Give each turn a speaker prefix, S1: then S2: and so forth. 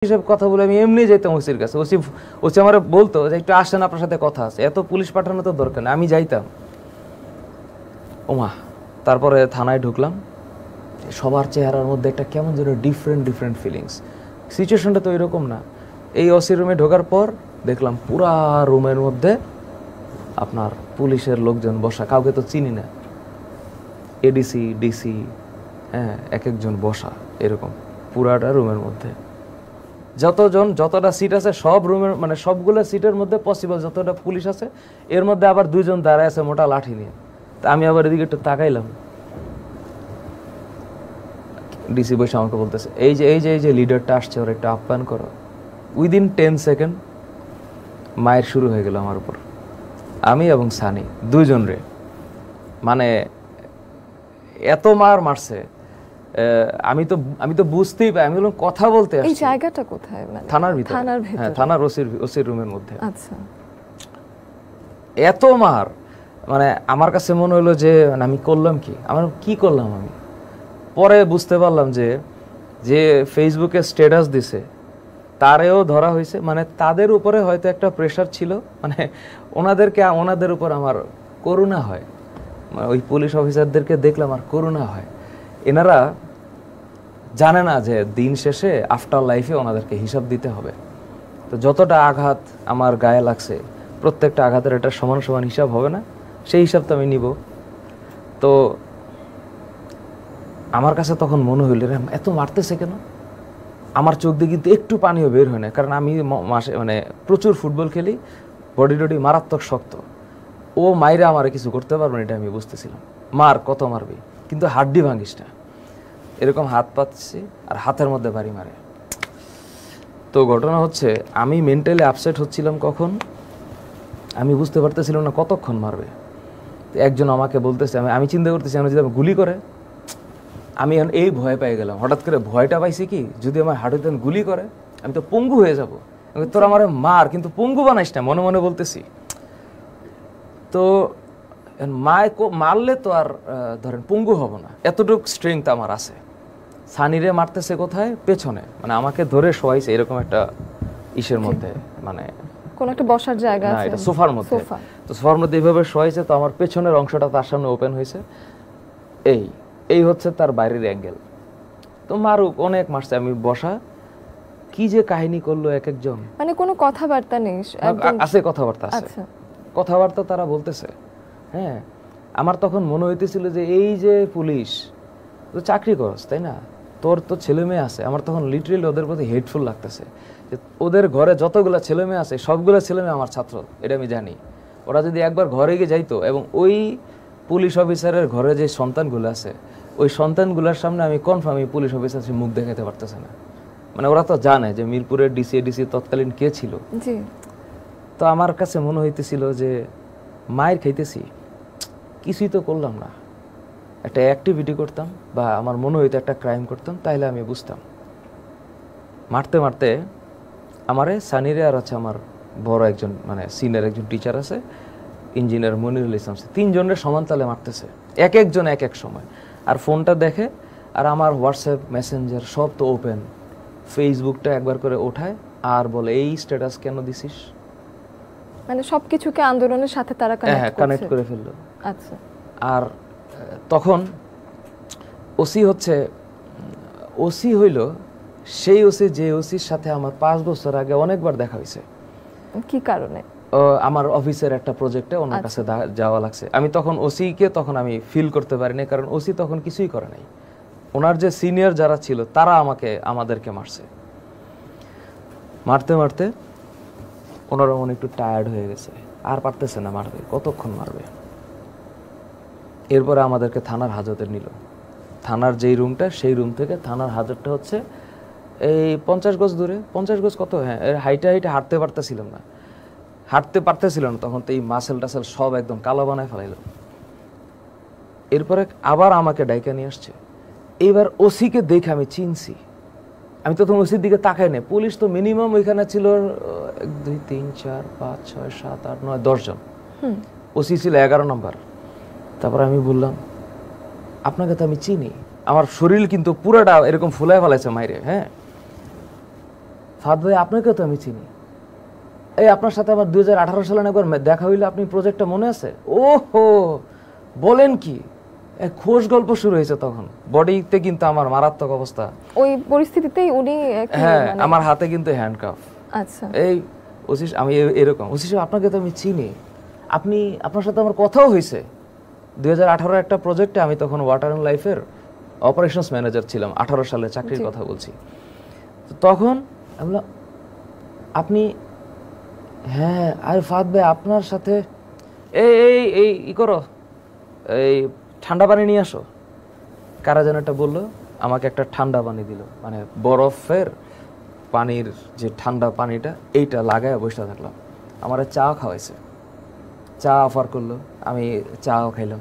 S1: হিসেবে কথা বলে আমি এমনি যেতাম ওসির কাছে। ওসি আমার বলতো যে একটু আসেন, আপনার সাথে কথা আছে, এত পুলিশ পাঠানো তো দরকার নেই, আমি যাইতাম। ওমা, তারপরে থানায় ঢুকলাম, সবার চেহারার মধ্যে একটা কেমন যেন ডিফারেন্ট ফিলিংস। সিচুয়েশনটা তো এরকম না। এই ওসি রুমে ঢোকার পর দেখলাম পুরা রুমের মধ্যে আপনার পুলিশের লোকজন বসা, কাউকে তো চিনি না, এডিসি ডিসি, হ্যাঁ, এক একজন বসা এরকম পুরাটা রুমের মধ্যে। যতটা সিট আছে সব রুমের, মানে সবগুলো সিটের মধ্যে পসিবল যতটা পুলিশ আছে, এর মধ্যে আবার দুইজন দাঁড়ায় আছে মোটা লাঠি নিয়ে। তা আমি আবার এদিকে একটু তাকাইলাম, ডিসি বসে আমাকে বলতেছে এই যে লিডারটা আসছে, ওর একটা আপ্যায়ন করো। উইদিন 10 সেকেন্ড মায়ের শুরু হয়ে গেল আমার উপর, আমি এবং সানি দুইজন রে, মানে এত মারছে। আমি তো বুঝতেই পাই, আমি বললাম কথা বলতে আসছি।
S2: এই জায়গাটা কোথায়? মানে
S1: থানার ভিতরে। হ্যাঁ, থানার ওসির রুমের মধ্যে।
S2: আচ্ছা,
S1: এত মার, মানে আমার কাছে মনে হলো যে আমি করলাম কি করলাম আমি। পরে বুঝতে পারলাম যে ফেসবুকে স্ট্যাটাস দিছে তারেও ধরা হয়েছে, মানে তাদের উপরে হয়তো একটা প্রেশার ছিল, মানে ওনাদের উপর আমার করুণা হয়, মানে ওই পুলিশ অফিসারদেরকে দেখলে আমার করুণা হয়। এনারা জানে না যে দিন শেষে আফটার লাইফে ওনাদেরকে হিসাব দিতে হবে। তো যতটা আঘাত আমার গায়ে লাগছে, প্রত্যেকটা আঘাতের একটা সমান সমান হিসাব হবে না, সেই হিসাব তো আমি নিব। তো আমার কাছে তখন মনে হইল এত মারতেছে কেন। আমার চোখ দিয়ে কিন্তু একটু পানিও বের হয় না, কারণ আমি মানে প্রচুর ফুটবল খেলি, বডি টডি মারাত্মক শক্ত। ও মাইরা আমার কিছু করতে পারবে না, এটা আমি বুঝতেছিলাম। মার কত মারবি, কিন্তু হাড্ডি ভাঙিস না। এরকম হাত পাচ্ছি আর হাতের মধ্যে বাড়ি মারে। তো ঘটনা হচ্ছে, আমি মেন্টালি আপসেট হচ্ছিলাম কখন, আমি বুঝতে পারতেছিলাম না কতক্ষণ মারবে। একজন আমাকে বলতেছে, আমি চিন্তা করতেছি আমি যদি গুলি করে, আমি এখন এই ভয় পেয়ে গেলাম। হঠাৎ করে ভয়টা পাইছি কি, যদি আমার হাঁটুতে গুলি করে আমি তো পঙ্গু হয়ে যাব। তোর আমার মার, কিন্তু পঙ্গু বানাইস না, মনে মনে বলতেছি। তো মারলে তো আর ধরেন পঙ্গু হব না, এতটুকু স্ট্রেংথ আমার আছে। সানিরে মারতেছে কোথায়, পেছনে, মানে আমাকে ধরে শোয়াইছে এরকম একটা ইসের মধ্যে, মানে
S2: কোন একটা বসার জায়গা আছে,
S1: এটা সোফার মধ্যে। তো সোফার মধ্যে এইভাবে শোয়াইছে, তো আমার পেছনের অংশটা তার সামনে ওপেন হয়েছে। এই হচ্ছে তার বাইরের অ্যাঙ্গেল। তো মারুক, অনেক মারছে, আমি বসা। কি যে কাহিনী করলো এক একজন,
S2: মানে কোনো কথাবার্তা নেই?
S1: আছে, কথাবার্তা আছে, কথাবার্তা তারা বলতেছে। হ্যাঁ, আমার তখন মনে হইতেছিল যে এই যে পুলিশ, তো চাকরি করস তাই না, তোর তো ছেলে মেয়ে আছে। আমার তখন লিটারেলি ওদের প্রতি হেটফুল লাগতেছে, যে ওদের ঘরে যতগুলো ছেলে মেয়ে আছে সবগুলো ছেলে মেয়ে আমার ছাত্র, এটা আমি জানি। ওরা যদি একবার ঘরে গিয়ে যাইতো, এবং ওই পুলিশ অফিসারের ঘরে যে সন্তানগুলো আছে, ওই সন্তানগুলোর সামনে আমি কনফার্ম এই পুলিশ অফিসার সে মুখ দেখাতে পারতেছে না। মানে ওরা তো জানে যে মিরপুরের ডিসি তৎকালীন কে ছিল। তো আমার কাছে মনে হইতেছিল যে মায়ের খাইতেছি, কিছুই তো করলাম না। একটা অ্যাক্টিভিটি করতাম, বা আমার মনে হইতো একটা ক্রাইম করতাম, তাইলে আমি বুঝতাম। মারতে মারতে আমারে, সানিরে, আর আছে আমার বড় একজন, মানে সিনিয়র একজন টিচার আছে, ইঞ্জিনিয়ার মনিরুল ইসলাম, তিনজনের সমান তালে মারতেছে, এক একজন এক এক সময়। আর ফোনটা দেখে, আর আমার হোয়াটসঅ্যাপ মেসেঞ্জার সব তো ওপেন, ফেসবুকটা একবার করে ওঠায় আর বলে এই স্ট্যাটাস কেন দিছিস,
S2: মানে সবকিছুকে আন্দোলনের সাথে তারা
S1: কানেক্ট করে ফেললো।
S2: আচ্ছা।
S1: আর তখন ওসি হইল সেই ওসি যে ওসির সাথে আমার 5 বছর আগে অনেকবার দেখা হয়েছে।
S2: কি কারণে?
S1: আমার অফিসের একটা প্রজেক্টে ওনার কাছে যাওয়া লাগছে। আমি তখন ওসিকে আমি ফিল করতে পারিনি, কারণ ওসি তখন কিছুই করে নাই। ওনার যে সিনিয়র যারা ছিল তারা আমাদেরকে মারতে মারতে ওনারা মনে একটু টায়ার্ড হয়ে গেছে, আর পারতেছে না মারবে, কতক্ষণ মারবে। এরপরে আমাদেরকে থানার হাজতে নিল। থানার যেই রুমটা, সেই রুম থেকে থানার হাজতটা হচ্ছে এই 50 গজ দূরে। 50 গজ কত, হ্যাঁ, হাইটে হাঁটতে পারতেছিলাম না, তখন তো এই মাসেল টাসেল সব একদম কালো বানায় ফেলাইল। এরপরে আবার আমাকে ডাইকা নিয়ে আসছে। এইবার ওসিকে দেখে আমি চিনছি, আমি তখন ওসির দিকে তাকাই না। পুলিশ তো মিনিমাম ওইখানে ছিল 1 2 3 4 5 6 7 8 9 10 জন, ওসি ছিল 11 নম্বর। তারপর আমি বললাম, আপনাকে তো আমি চিনি। আমার শরীর কিন্তু পুরাটা এরকম ফুলায় ফেলাইছে মাইরে। হ্যাঁ, ফাদ ভাই আপনাকেও তো আমি চিনি, এই আপনার সাথে আমার 2018 সালে একবার দেখা হইলে, আপনি প্রজেক্টটা মনে আছে? ওহো, বলেন কি? এক খোশ গল্প শুরু হয়েছে তখন। বডিতে কিন্তু আমার মারাত্মক অবস্থা,
S2: ওই পরিস্থিতিতেই উনি
S1: হ্যাঁ আমার হাতে কিন্তু হ্যান্ডকাফ।
S2: আচ্ছা
S1: এই ওসি আমি এরকম, ওসি সাহেব আপনাকে তো আমি চিনি, আপনি, আপনার সাথে আমার কথাও হয়েছে 2018 একটা প্রজেক্টে। আমি তখন ওয়াটার অ্যান্ড লাইফের অপারেশনস ম্যানেজার ছিলাম, 18 সালে চাকরির কথা বলছি। তো তখন আমি বললাম, আপনি, হ্যাঁ আর ফাদ ভাই আপনার সাথে এই এই এই ই করো, এই ঠান্ডা পানি নিয়ে আসো। কারা যেন একটা বললো, আমাকে একটা ঠান্ডা পানি দিল, মানে বরফের পানির যে ঠান্ডা পানিটা, এইটা লাগায় বসে থাকলাম। আমার চা খাওয়াইছে, চা অফার করলো, আমি চাও খাইলাম।